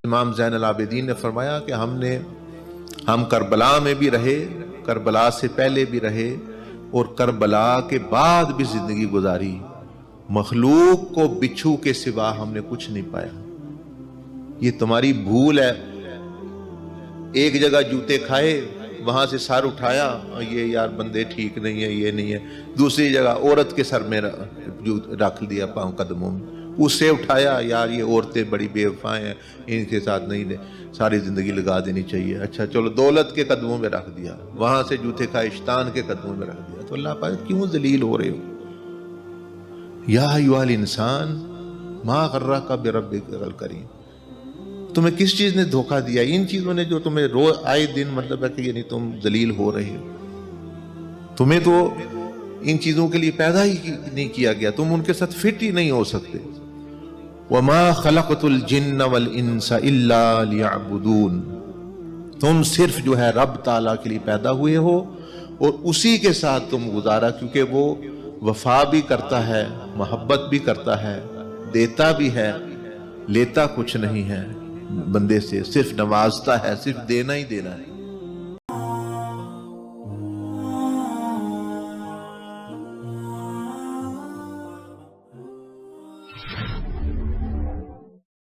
امام زین العابدین نے فرمایا کہ ہم کربلا میں بھی رہے، کربلا سے پہلے بھی رہے اور کربلا کے بعد بھی زندگی گزاری، مخلوق کو بچھو کے سوا ہم نے کچھ نہیں پایا۔ یہ تمہاری بھول ہے، ایک جگہ جوتے کھائے، وہاں سے سر اٹھایا، یہ یار بندے ٹھیک نہیں ہے، یہ نہیں ہے، دوسری جگہ عورت کے سر میں رکھ دیا پاؤں قدموں میں، اس سے اٹھایا، یار یہ عورتیں بڑی بے وفا ہیں، ان کے ساتھ نہیں ساری زندگی لگا دینی چاہیے، اچھا چلو دولت کے قدموں میں رکھ دیا، وہاں سے جوتے کھائے شیطان کے قدموں میں رکھ دیا۔ تو اللہ پاک کیوں ذلیل ہو رہے ہو؟ یا ایھا الانسان ما غرک بربک الکریم، تمہیں کس چیز نے دھوکہ دیا؟ ان چیزوں نے جو تمہیں آئے دن مطلب ہے کہ یعنی تم ذلیل ہو رہے ہو، تمہیں تو ان چیزوں کے لیے پیدا ہی نہیں کیا گیا، تم ان کے ساتھ فٹ ہی نہیں ہو سکتے۔ وَمَا خَلَقْتُ الْجِنَّ وَالْإِنسَ إِلَّا لِيَعْبُدُونَ، تم صرف جو ہے رب تعالیٰ کے لیے پیدا ہوئے ہو اور اسی کے ساتھ تم گزارا، کیونکہ وہ وفا بھی کرتا ہے، محبت بھی کرتا ہے، دیتا بھی ہے، لیتا کچھ نہیں ہے بندے سے، صرف نوازتا ہے، صرف دینا ہی دینا ہے۔